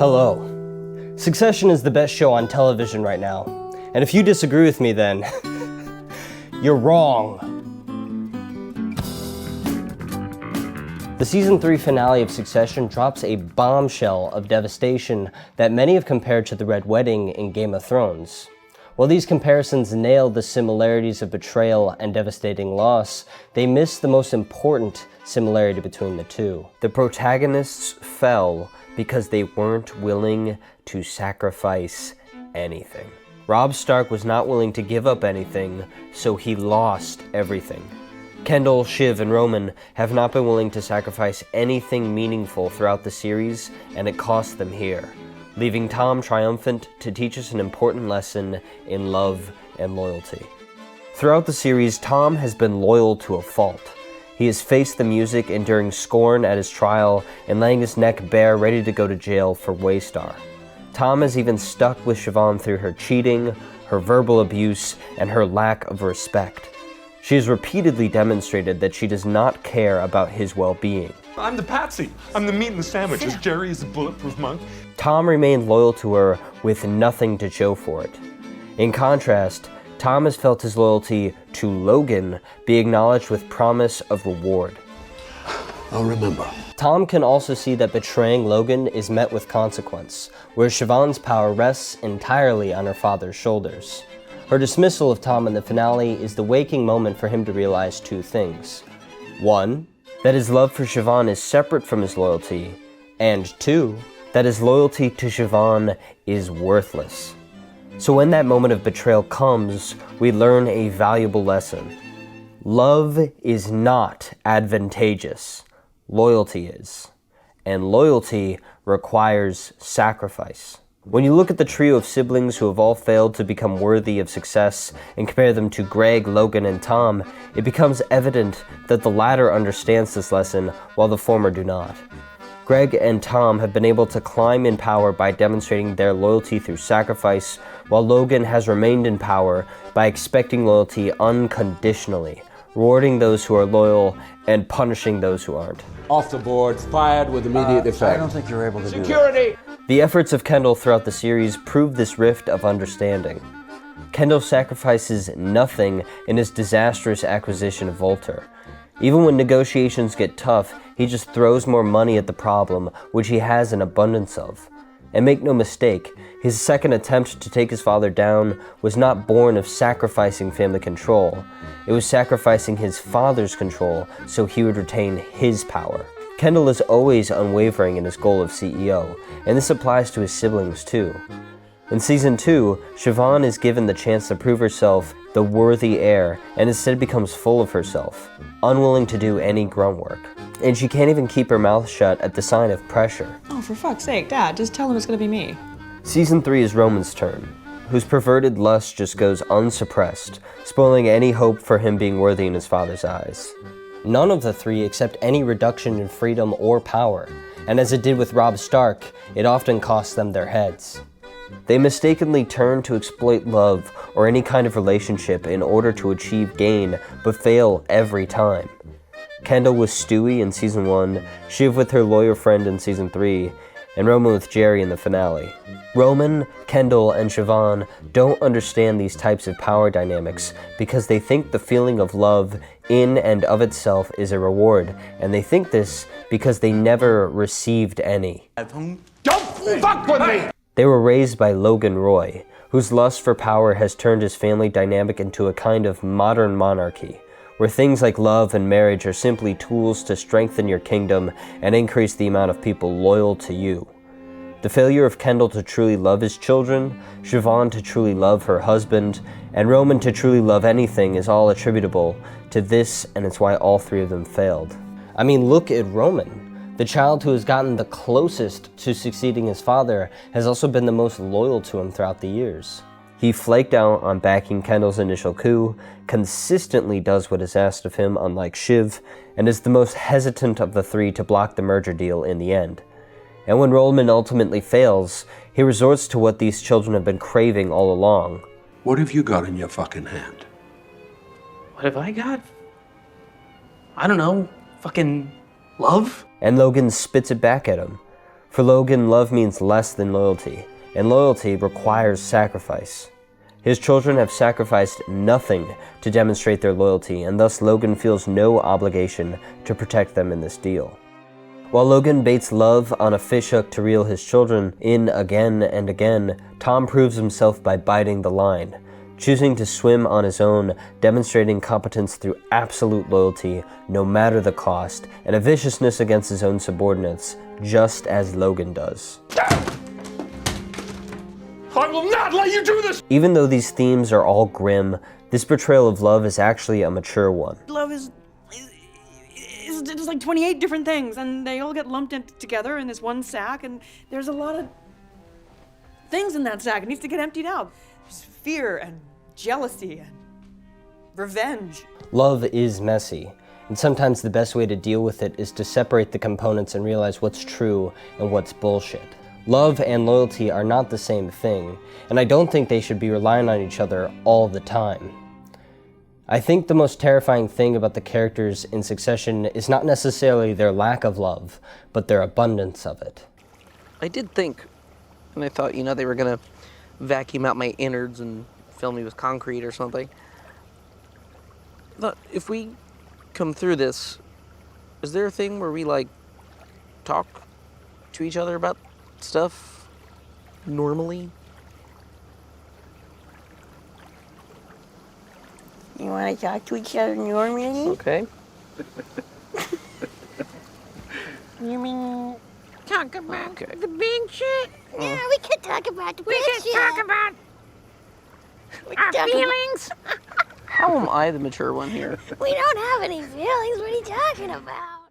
Hello. Succession is the best show on television right now. And if you disagree with me then, you're wrong. The season 3 finale of Succession drops a bombshell of devastation that many have compared to the Red Wedding in Game of Thrones. While these comparisons nail the similarities of betrayal and devastating loss, they miss the most important similarity between the two. The protagonists fell because they weren't willing to sacrifice anything. Robb Stark was not willing to give up anything, so he lost everything. Kendall, Shiv, and Roman have not been willing to sacrifice anything meaningful throughout the series, and it cost them here, leaving Tom triumphant to teach us an important lesson in love and loyalty. Throughout the series, Tom has been loyal to a fault. He has faced the music, enduring scorn at his trial and laying his neck bare, ready to go to jail for Waystar. Tom has even stuck with Siobhan through her cheating, her verbal abuse, and her lack of respect. She has repeatedly demonstrated that she does not care about his well-being. I'm the patsy. I'm the meat in the sandwich. As Jerry is the bulletproof monk. Tom remained loyal to her with nothing to show for it. In contrast, Tom has felt his loyalty to Logan be acknowledged with promise of reward. I'll remember. Tom can also see that betraying Logan is met with consequence, where Siobhan's power rests entirely on her father's shoulders. Her dismissal of Tom in the finale is the waking moment for him to realize two things. One, that his love for Siobhan is separate from his loyalty, and two, that his loyalty to Siobhan is worthless. So when that moment of betrayal comes, we learn a valuable lesson. Love is not advantageous. Loyalty is. And loyalty requires sacrifice. When you look at the trio of siblings who have all failed to become worthy of success and compare them to Greg, Logan, and Tom, it becomes evident that the latter understands this lesson while the former do not. Greg and Tom have been able to climb in power by demonstrating their loyalty through sacrifice, while Logan has remained in power by expecting loyalty unconditionally, rewarding those who are loyal and punishing those who aren't. Off the board, fired with immediate effect. I don't think you're able to do that. Security! The efforts of Kendall throughout the series prove this rift of understanding. Kendall sacrifices nothing in his disastrous acquisition of Volter. Even when negotiations get tough, he just throws more money at the problem, which he has an abundance of. And make no mistake, his second attempt to take his father down was not born of sacrificing family control. It was sacrificing his father's control so he would retain his power. Kendall is always unwavering in his goal of CEO, and this applies to his siblings too. In Season 2, Siobhan is given the chance to prove herself the worthy heir, and instead becomes full of herself, unwilling to do any grunt work. And she can't even keep her mouth shut at the sign of pressure. Oh, for fuck's sake, Dad, just tell him it's gonna be me. Season 3 is Roman's turn, whose perverted lust just goes unsuppressed, spoiling any hope for him being worthy in his father's eyes. None of the three accept any reduction in freedom or power, and as it did with Robb Stark, it often costs them their heads. They mistakenly turn to exploit love or any kind of relationship in order to achieve gain, but fail every time. Kendall with Stewie in Season 1, Shiv with her lawyer friend in Season 3, and Roman with Jerry in the finale. Roman, Kendall, and Siobhan don't understand these types of power dynamics because they think the feeling of love in and of itself is a reward, and they think this because they never received any. Don't fuck with me! They were raised by Logan Roy, whose lust for power has turned his family dynamic into a kind of modern monarchy, where things like love and marriage are simply tools to strengthen your kingdom and increase the amount of people loyal to you. The failure of Kendall to truly love his children, Siobhan to truly love her husband, and Roman to truly love anything is all attributable to this, and it's why all three of them failed. I mean, look at Roman. The child who has gotten the closest to succeeding his father has also been the most loyal to him throughout the years. He flaked out on backing Kendall's initial coup, consistently does what is asked of him, unlike Shiv, and is the most hesitant of the three to block the merger deal in the end. And when Roman ultimately fails, he resorts to what these children have been craving all along. What have you got in your fucking hand? What have I got? I don't know. Fucking love? And Logan spits it back at him. For Logan, love means less than loyalty, and loyalty requires sacrifice. His children have sacrificed nothing to demonstrate their loyalty, and thus Logan feels no obligation to protect them in this deal. While Logan baits Love on a fishhook to reel his children in again and again, Tom proves himself by biting the line, choosing to swim on his own, demonstrating competence through absolute loyalty, no matter the cost, and a viciousness against his own subordinates, just as Logan does. I will not let you do this! Even though these themes are all grim, this portrayal of love is actually a mature one. Love is just like 28 different things, and they all get lumped in together in this one sack, and there's a lot of things in that sack. It needs to get emptied out. There's fear and jealousy and revenge. Love is messy, and sometimes the best way to deal with it is to separate the components and realize what's true and what's bullshit. Love and loyalty are not the same thing, and I don't think they should be relying on each other all the time. I think the most terrifying thing about the characters in Succession is not necessarily their lack of love, but their abundance of it. I did think, and I thought, they were gonna vacuum out my innards and fill me with concrete or something. But if we come through this, is there a thing where we, talk to each other about stuff normally? You want to talk to each other normally? Okay. You mean talk about Okay. the big shit? Yeah, we can talk about the big shit. We can talk about our feelings. How am I the mature one here? We don't have any feelings. What are you talking about?